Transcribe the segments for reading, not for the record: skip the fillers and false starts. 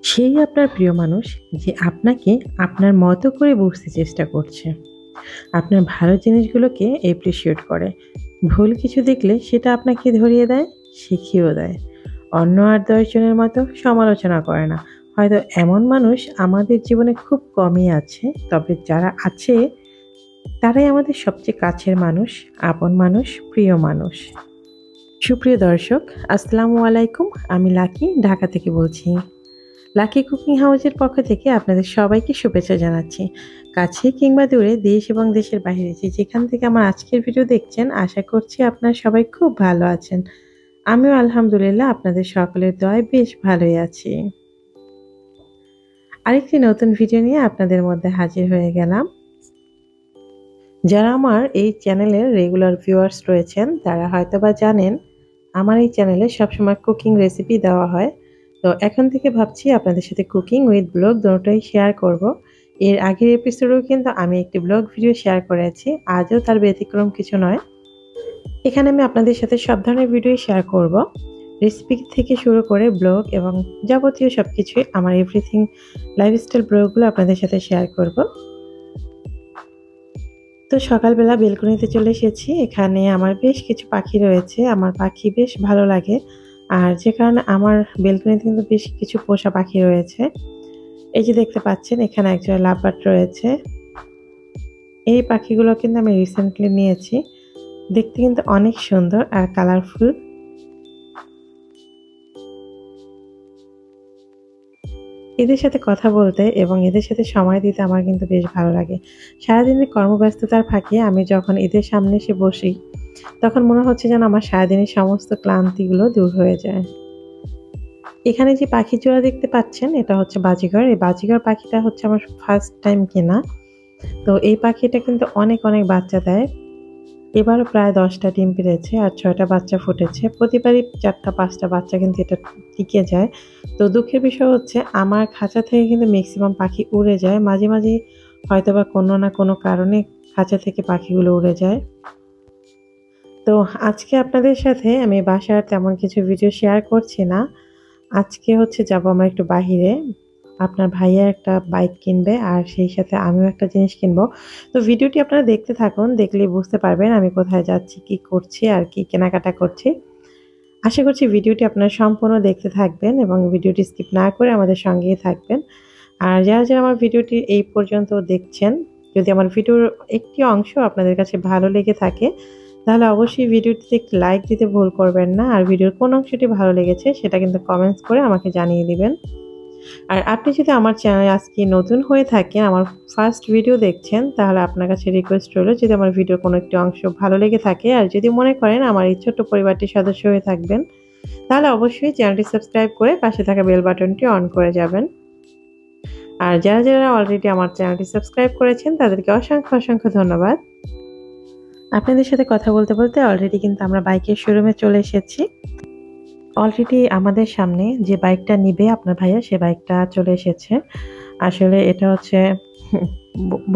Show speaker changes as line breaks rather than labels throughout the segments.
সেই আপনার প্রিয় মানুষ যে আপনাকে আপনার মতো করে বুঝতে চেষ্টা করছে। আপনার ভালো জিনিসগুলোকে অ্যাপ্রিশিয়েট করে। ভুল কিছু দেখলে সেটা আপনাকে ধরিয়ে দেয়, শিখিয়েও দেয়। অন্য আর ১০ জনের মতো সমালোচনা করে না। হয়তো এমন মানুষ আমাদের জীবনে খুব কমই আছে। তবে যারা আছে তারাই আমাদের সবচেয়ে কাছের মানুষ, আপন মানুষ, প্রিয় মানুষ। সুপ্রিয় দর্শক, আসসালামু আলাইকুম। আমি লাকি, ঢাকা থেকে বলছি। লাকি কুকিং হাউসের পক্ষ থেকে আপনাদের সবাইকে শুভেচ্ছা জানাচ্ছি। কাছে কিংবা দূরে, দেশ এবং দেশের বাইরে যে যেখান থেকে আমার আজকের ভিডিও দেখছেন, আশা করছি আপনারা সবাই খুব ভালো আছেন। আমিও আলহামদুলিল্লাহ আপনাদের সকলের দয়ায় বেশ ভালোই আছি। আরেকটি নতুন ভিডিও নিয়ে আপনাদের মধ্যে হাজির হয়ে গেলাম। যারা আমার এই চ্যানেলের রেগুলার ভিউয়ার্স রয়েছেন তারা হয়তোবা জানেন আমার এই চ্যানেলে সবসময় কুকিং রেসিপি দেওয়া হয়। তো এখন থেকে ভাবছি আপনাদের সাথে কুকিং উইথ ব্লগ দুটোই শেয়ার করব। এর আগের এপিসোডেও কিন্তু আমি একটি ব্লগ ভিডিও শেয়ার করেছি, আজও তার ব্যতিক্রম কিছু নয়। এখানে আমি আপনাদের সাথে সব ধরনের ভিডিও শেয়ার করব, রেসিপি থেকে শুরু করে ব্লগ এবং যাবতীয় সব কিছুই, আমার এভরিথিং লাইফস্টাইল ব্লগগুলো আপনাদের সাথে শেয়ার করব। তো সকালবেলা বেলকনিতে চলে এসেছি। এখানে আমার বেশ কিছু পাখি রয়েছে, আমার পাখি বেশ ভালো লাগে। আর যে কারণে আমার বেলকনিতে কিন্তু বেশ কিছু পোষা পাখি রয়েছে। এই যে দেখতে পাচ্ছেন এখানে একজোড়া লাভবার্ড রয়েছে। এই পাখিগুলো কিন্তু আমি রিসেন্টলি নিয়েছি। দেখতে কিন্তু অনেক সুন্দর আর কালারফুল। এদের সাথে কথা বলতে এবং এদের সাথে সময় দিতে আমার কিন্তু বেশ ভালো লাগে। সারাদিনের কর্মব্যস্ততার ফাঁকে আমি যখন এদের সামনে এসে বসি তখন মনে হচ্ছে যেন আমার সারাদিনের সমস্ত ক্লান্তিগুলো দূর হয়ে যায়। এখানে যে পাখির জোড়া দেখতে পাচ্ছেন এটা হচ্ছে বাজিঘর। এই বাজিঘর পাখিটা হচ্ছে আমার ফার্স্ট টাইম কেনা। তো এই পাখিটা কিন্তু অনেক অনেক বাচ্চা দেয়। এবারও প্রায় ১০টা ডিম পেড়েছে আর ৬টা বাচ্চা ফুটেছে। প্রতিবারই ৪টা ৫টা বাচ্চা কিন্তু এটা টিকে যায়। তো দুঃখের বিষয় হচ্ছে আমার খাঁচা থেকে কিন্তু ম্যাক্সিমাম পাখি উড়ে যায়। মাঝে মাঝেই হয়তোবা কোনো না কোনো কারণে খাঁচা থেকে পাখিগুলো উড়ে যায়। তো আজকে আপনাদের সাথে আমি বাসার তেমন কিছু ভিডিও শেয়ার করছি না। আজকে হচ্ছে যাব আমরা একটু বাহিরে। আপনার ভাইয়া একটা বাইক কিনবে আর সেই সাথে আমিও একটা জিনিস কিনবো। তো ভিডিওটি আপনারা দেখতে থাকুন, দেখলেই বুঝতে পারবেন আমি কোথায় যাচ্ছি, কি করছি আর কি কেনাকাটা করছি। আশা করছি ভিডিওটি আপনারা সম্পূর্ণ দেখতে থাকবেন এবং ভিডিওটি স্কিপ না করে আমাদের সঙ্গেই থাকবেন। আর যারা যারা আমার ভিডিওটি এই পর্যন্ত দেখছেন, যদি আমার ভিডিওর একটি অংশ আপনাদের কাছে ভালো লেগে থাকে তাহলে অবশ্যই ভিডিওটিতে একটি লাইক দিতে ভুল করবেন না। আর ভিডিওর কোন অংশটি ভালো লেগেছে সেটা কিন্তু কমেন্টস করে আমাকে জানিয়ে দিবেন। আর আপনি যদি আমার চ্যানেলে আজকে নতুন হয়ে থাকেন, আমার ফার্স্ট ভিডিও দেখছেন, তাহলে আপনার কাছে রিকোয়েস্ট রইল যদি আমার ভিডিওর কোনো একটি অংশ ভালো লেগে থাকে আর যদি মনে করেন আমার এই ছোট্ট পরিবারটির সদস্য হয়ে থাকবেন, তাহলে অবশ্যই চ্যানেলটি সাবস্ক্রাইব করে পাশে থাকা বেল বাটনটি অন করে যাবেন। আর যারা যারা অলরেডি আমার চ্যানেলটি সাবস্ক্রাইব করেছেন তাদেরকে অসংখ্য অসংখ্য ধন্যবাদ। আপনাদের সাথে কথা বলতে বলতে অলরেডি কিন্তু আমরা বাইকের শোরুমে চলে এসেছি। অলরেডি আমাদের সামনে যে বাইকটা নিবে আপনার ভাইয়া সে বাইকটা চলে এসেছে। আসলে এটা হচ্ছে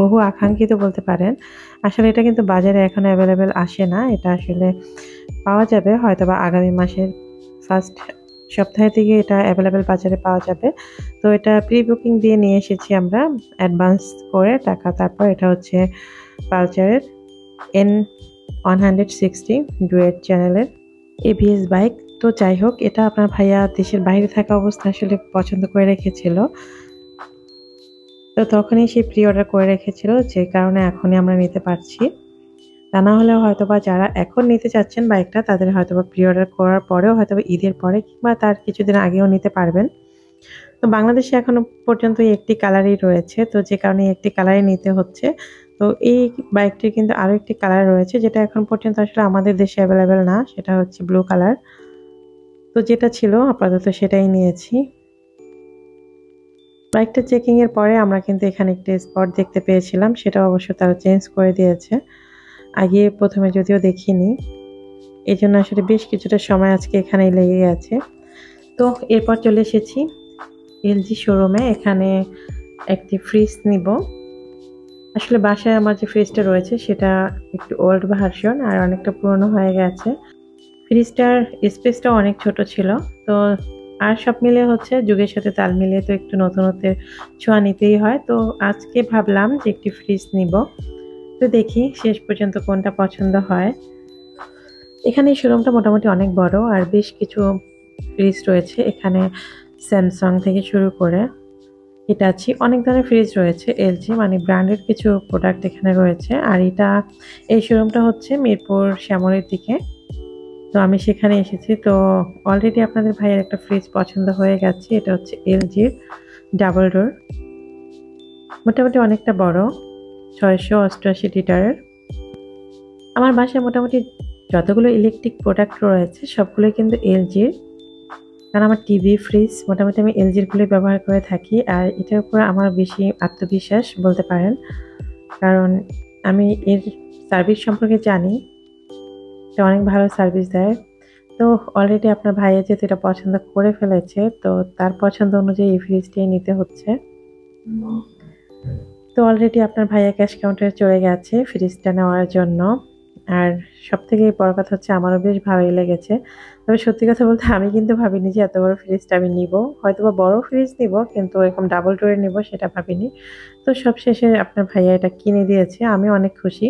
বহু আকাঙ্ক্ষিত বলতে পারেন। আসলে এটা কিন্তু বাজারে এখনো অ্যাভেলেবেল আসে না। এটা আসলে পাওয়া যাবে হয়তোবা আগামী মাসের ফার্স্ট সপ্তাহে থেকে এটা অ্যাভেলেবেল বাজারে পাওয়া যাবে। তো এটা প্রি বুকিং দিয়ে নিয়ে এসেছি আমরা অ্যাডভান্স করে টাকা। তারপর এটা হচ্ছে পালসারের N160 ডুয়েট চ্যানেলের এবিএস বাইক। তো যাই হোক, এটা আপনার ভাইয়া দেশের বাইরে থাকা অবস্থায় আসলে পছন্দ করে রেখেছিল। তো তখনই সে প্রি অর্ডার করে রেখেছিল, যে কারণে এখনই আমরা নিতে পারছি। তা না হলে হয়তোবা যারা এখন নিতে চাচ্ছেন বাইকটা তাদের হয়তোবা প্রি অর্ডার করার পরেও হয়তোবা ঈদের পরে কিংবা তার কিছুদিন আগেও নিতে পারবেন। তো বাংলাদেশে এখনো পর্যন্ত একটি কালারই রয়েছে, তো যে কারণে একটি কালারই নিতে হচ্ছে। তো এই বাইকটির কিন্তু আরও একটি কালার রয়েছে যেটা এখন পর্যন্ত আসলে আমাদের দেশে অ্যাভেলেবেল না, সেটা হচ্ছে ব্লু কালার। তো যেটা ছিল আপাতত সেটাই নিয়েছি। বাইকটা চেকিং এর পরে আমরা কিন্তু এখানে একটা স্পট দেখতে পেয়েছিলাম, সেটা অবশ্য তারা চেঞ্জ করে দিয়েছে। আগে প্রথমে যদিও দেখিনি, এই জন্য আসলে বেশ কিছুটা সময় আজকে এখানেই লেগে গেছে। তো এরপর চলে এসেছি এলজি শোরুমে। এখানে একটি ফ্রিজ নিব। আসলে বাসায় আমার যে ফ্রিজটা রয়েছে সেটা একটু ওল্ড ভার্সন আর অনেকটা পুরনো হয়ে গেছে। ফ্রিজটার স্পেসটা অনেক ছোট ছিল। তো আর সব মিলিয়ে হচ্ছে যুগের সাথে তাল মিলিয়ে তো একটু নতুনত্বের ছোঁয়া নিতেই হয়। তো আজকে ভাবলাম যে একটি ফ্রিজ নিব। তো দেখি শেষ পর্যন্ত কোনটা পছন্দ হয়। এখানে এই শোরুমটা মোটামুটি অনেক বড় আর বেশ কিছু ফ্রিজ রয়েছে এখানে। স্যামসাং থেকে শুরু করে হিটাচি অনেক ধরনের ফ্রিজ রয়েছে। এলজি মানে ব্র্যান্ডেড কিছু প্রোডাক্ট এখানে রয়েছে। আর এই শোরুমটা হচ্ছে মিরপুর শ্যামলীর দিকে। তো আমি সেখানে এসেছি। তো অলরেডি আপনাদের ভাইয়ের একটা ফ্রিজ পছন্দ হয়ে গেছে। এটা হচ্ছে এলজির ডাবল ডোর, মোটামুটি অনেকটা বড়, 688 লিটারের। আমার বাসায় মোটামুটি যতগুলো ইলেকট্রিক প্রোডাক্ট রয়েছে সবগুলোই কিন্তু এলজির, কারণ আমার টিভি ফ্রিজ মোটামুটি আমি এলজির গুলোই ব্যবহার করে থাকি। আর এটার উপর আমার বেশি আত্মবিশ্বাস বলতে পারেন, কারণ আমি এর সার্ভিস সম্পর্কে জানি। এটা অনেক ভালো সার্ভিস দেয়। তো অলরেডি আপনার ভাইয়া যেহেতু এটা পছন্দ করে ফেলেছে, তো তার পছন্দ অনুযায়ী এই ফ্রিজটাই নিতে হচ্ছে। তো অলরেডি আপনার ভাইয়া ক্যাশ কাউন্টারে চলে গেছে ফ্রিজটা নেওয়ার জন্য। আর সবথেকে বড় কথা হচ্ছে আমারও বেশ ভালোই লেগেছে। তবে সত্যি কথা বলতে আমি কিন্তু ভাবিনি যে এত বড় ফ্রিজটা আমি নিব। হয়তোবা বড় ফ্রিজ নিব কিন্তু এরকম ডাবল ডোরের নিব সেটা ভাবিনি। তো সবশেষে আপনার ভাইয়া এটা কিনে দিয়েছে। আমি অনেক খুশি,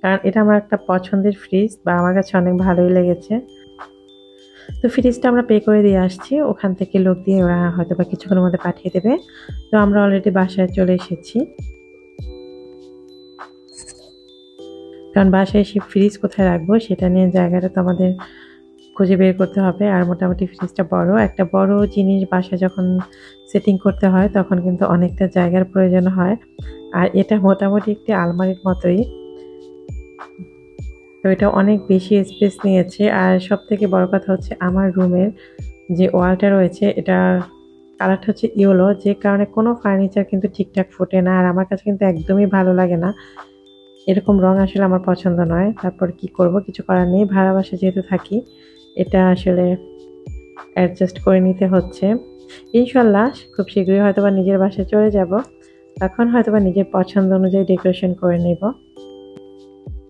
কারণ এটা আমার একটা পছন্দের ফ্রিজ বা আমার কাছে অনেক ভালোই লেগেছে। তো ফ্রিজটা আমরা পে করে দিয়ে আসছি। ওখান থেকে লোক দিয়ে ওরা হয়তোবা কিছুক্ষণের মধ্যে পাঠিয়ে দেবে। তো আমরা অলরেডি বাসায় চলে এসেছি। কারণ বাসায় এসে ফ্রিজ কোথায় রাখবো সেটা নিয়ে জায়গাটা তো আমাদের খুঁজে বের করতে হবে। আর মোটামুটি ফ্রিজটা বড়, একটা বড় জিনিস বাসায় যখন সেটিং করতে হয় তখন কিন্তু অনেকটা জায়গার প্রয়োজন হয়। আর এটা মোটামুটি একটি আলমারির মতোই। তো এটা অনেক বেশি স্পেস নিয়েছে। আর সব থেকে বড় কথা হচ্ছে আমার রুমের যে ওয়ালটা রয়েছে এটা কালারটা হচ্ছে ইয়েলো, যে কারণে কোনো ফার্নিচার কিন্তু ঠিকঠাক ফোটে না। আর আমার কাছে কিন্তু একদমই ভালো লাগে না, এরকম রং আসলে আমার পছন্দ নয়। তারপর কি করব, কিছু করার নেই, ভাড়া বাসা যেহেতু থাকি এটা আসলে অ্যাডজাস্ট করে নিতে হচ্ছে। ইনশাল্লাহ খুব শীঘ্রই হয়তোবা নিজের বাসায় চলে যাব, তখন হয়তোবা নিজের পছন্দ অনুযায়ী ডেকোরেশন করে নেব।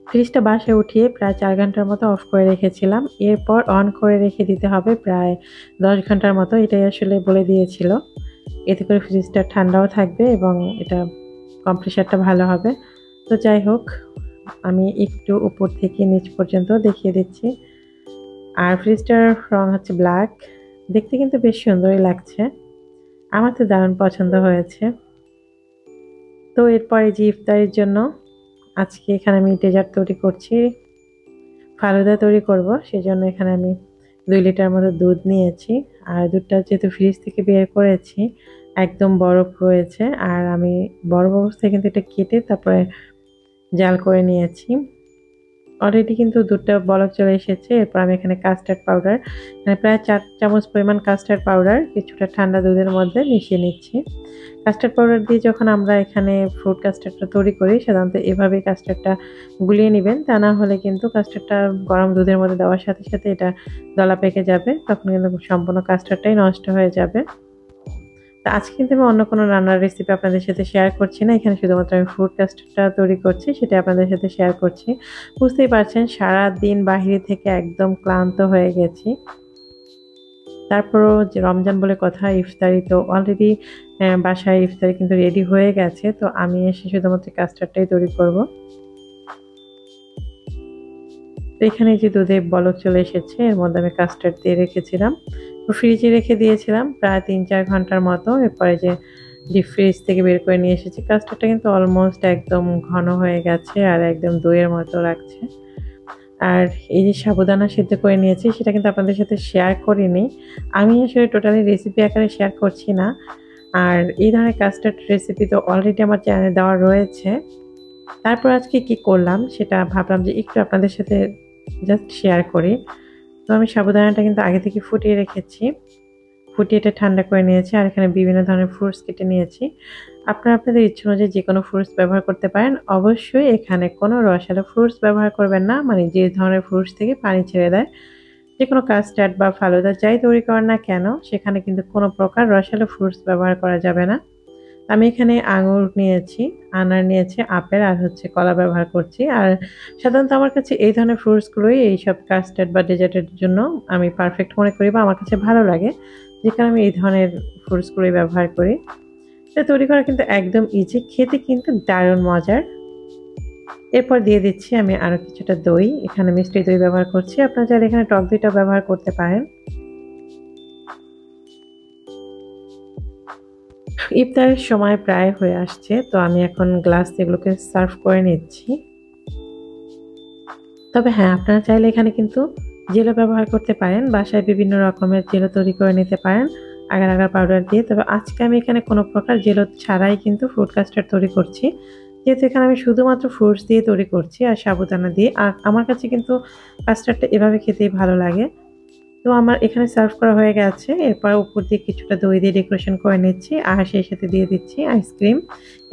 ফ্রিজটা বাসায় উঠিয়ে প্রায় 4 ঘন্টার মতো অফ করে রেখেছিলাম। এরপর অন করে রেখে দিতে হবে প্রায় 10 ঘন্টার মতো, এটাই আসলে বলে দিয়েছিল। এতে করে ফ্রিজটা ঠান্ডাও থাকবে এবং এটা কম্প্রেসারটা ভালো হবে। তো যাই হোক, আমি একটু উপর থেকে নিচ পর্যন্ত দেখিয়ে দিচ্ছি। আর ফ্রিজটার রং হচ্ছে ব্ল্যাক, দেখতে কিন্তু বেশ সুন্দরই লাগছে। আমার তো দারুণ পছন্দ হয়েছে। তো এরপরে যে ইফতারের জন্য আজকে এখানে আমি ডেজার্ট তৈরি করছি, ফালুদা তৈরি করব। সেজন্য এখানে আমি 2 লিটার মতো দুধ নিয়েছি। আর দুধটা যেহেতু ফ্রিজ থেকে বের করেছি একদম বরফ রয়েছে। আর আমি বরফ অবস্থায় কিন্তু এটা কেটে তারপরে জাল করে নিয়েছি। অলরেডি কিন্তু দুধটা বলক চলে এসেছে। এরপর আমি এখানে কাস্টার্ড পাউডার, মানে প্রায় 4 চামচ পরিমাণ কাস্টার্ড পাউডার কিছুটা ঠান্ডা দুধের মধ্যে মিশিয়ে নিচ্ছি। কাস্টার্ড পাউডার দিয়ে যখন আমরা এখানে ফ্রুট কাস্টার্ডটা তৈরি করি সাধারণত এভাবেই কাস্টার্ডটা গুলিয়ে নেবেন, তা না হলে কিন্তু কাস্টার্ডটা গরম দুধের মধ্যে দেওয়ার সাথে সাথে এটা দলা পেকে যাবে, তখন কিন্তু সম্পূর্ণ কাস্টার্ডটাই নষ্ট হয়ে যাবে। তো আজকে কিন্তু আমি অন্য কোনো রান্নার রেসিপি আপনাদের সাথে শেয়ার করছি না, এখানে শুধুমাত্র আমি ফ্রুট কাস্টার্ডটা তৈরি করছি সেটা আপনাদের সাথে শেয়ার করছি। বুঝতেই পারছেন সারাদিন বাহিরে থেকে একদম ক্লান্ত হয়ে গেছি। তারপরও যে রমজান বলে কথা, ইফতারি তো অলরেডি বাসায় ইফতারি কিন্তু রেডি হয়ে গেছে। তো আমি এসে শুধুমাত্র কাস্টার্ডটাই তৈরি করব। তো এখানে যে দুধে বলক চলে এসেছে এর মধ্যে আমি কাস্টার্ড দিয়ে রেখেছিলাম, ফ্রিজে রেখে দিয়েছিলাম প্রায় 3-4 ঘন্টার মতো। এরপরে যে ডিপ ফ্রিজ থেকে বের করে নিয়ে এসেছি, কাস্টার্ডটা কিন্তু অলমোস্ট একদম ঘন হয়ে গেছে আর একদম দইয়ের মতো লাগছে। আর এই যে সাবুদানা সিদ্ধ করে নিয়েছি সেটা কিন্তু আপনাদের সাথে শেয়ার করিনি, আমি আসলে টোটালি রেসিপি আকারে শেয়ার করছি না। আর এই ধরনের কাস্টার্ড রেসিপি তো অলরেডি আমার চ্যানেলে দেওয়া রয়েছে। তারপর আজকে কি করলাম সেটা ভাবলাম যে একটু আপনাদের সাথে জাস্ট শেয়ার করি। তো আমি সাবুদানাটা কিন্তু আগে থেকে ফুটিয়ে রেখেছি, ফুটিয়ে এটা ঠান্ডা করে নিয়েছি। আর এখানে বিভিন্ন ধরনের ফ্রুটস কেটে নিয়েছি। আপনারা আপনাদের ইচ্ছে অনুযায়ী যে কোনো ফ্রুটস ব্যবহার করতে পারেন। অবশ্যই এখানে কোনো রসালো ফ্রুটস ব্যবহার করবেন না, মানে যে ধরনের ফ্রুটস থেকে পানি ছেড়ে দেয়। যে কোনো কাস্টার্ড বা ফালুদা যাই তৈরি করেন না কেন সেখানে কিন্তু কোনো প্রকার রসালো ফ্রুটস ব্যবহার করা যাবে না। আমি এখানে আঙুর নিয়েছি, আনার নিয়েছি, আপেল আর হচ্ছে কলা ব্যবহার করছি। আর সাধারণত আমার কাছে এই ধরনের ফ্রুটসগুলোই এইসব কাস্টার্ড বা ডেজার্টের জন্য আমি পারফেক্ট মনে করি বা আমার কাছে ভালো লাগে। যে কারণে আমি এই ধরনের ফ্রুটসগুলোই ব্যবহার করি। এটা তৈরি করা কিন্তু একদম ইজি, খেতে কিন্তু দারুণ মজার। এরপর দিয়ে দিচ্ছি আমি আরও কিছুটা দই। এখানে মিষ্টি দই ব্যবহার করছি, আপনারা চাইলে এখানে টক দইটাও ব্যবহার করতে পারেন। ইফতারের সময় প্রায় হয়ে আসছে, তো আমি এখন গ্লাস এগুলোকে সার্ভ করে নিচ্ছি। তবে হ্যাঁ, আপনারা চাইলে এখানে কিন্তু জেলো ব্যবহার করতে পারেন, বাসায় বিভিন্ন রকমের জেলো তৈরি করে নিতে পারেন আগার আগার পাউডার দিয়ে। তবে আজকে আমি এখানে কোনো প্রকার জেলো ছাড়াই কিন্তু ফ্রুট কাস্টার্ড তৈরি করছি, যেহেতু এখানে আমি শুধুমাত্র ফ্রুটস দিয়ে তৈরি করছি আর সাবুদানা দিয়ে। আর আমার কাছে কিন্তু কাস্টার্ডটা এভাবে খেতেই ভালো লাগে। তো আমার এখানে সার্ভ করা হয়ে গেছে। এরপর উপর দিয়ে কিছুটা দই দিয়ে ডেকোরেশন করে নিচ্ছি আর সেই সাথে দিয়ে দিচ্ছি আইসক্রিম।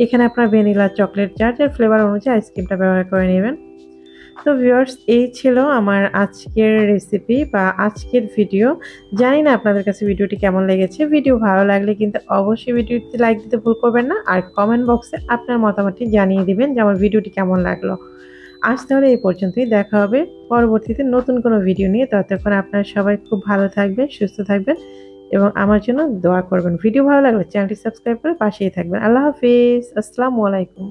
এখানে আপনার ভ্যানিলা, চকলেট যার যার ফ্লেভার অনুযায়ী আইসক্রিমটা ব্যবহার করে নেবেন। তো ভিউয়ার্স, এই ছিল আমার আজকের রেসিপি বা আজকের ভিডিও। জানি না আপনাদের কাছে ভিডিওটি কেমন লেগেছে। ভিডিও ভালো লাগলে কিন্তু অবশ্যই ভিডিওটি লাইক দিতে ভুল করবেন না, আর কমেন্ট বক্সে আপনার মতামতটি জানিয়ে দিবেন যে আমার ভিডিওটি কেমন লাগলো। আজ তাহলে এই পর্যন্তই, দেখা হবে পরবর্তীতে নতুন কোনো ভিডিও নিয়ে। ততক্ষণ আপনারা সবাই খুব ভালো থাকবেন, সুস্থ থাকবেন এবং আমার জন্য দোয়া করবেন। ভিডিও ভালো লাগলে চ্যানেলটি সাবস্ক্রাইব করে পাশেই থাকবেন। আল্লাহ হাফিজ, আসসালামু আলাইকুম।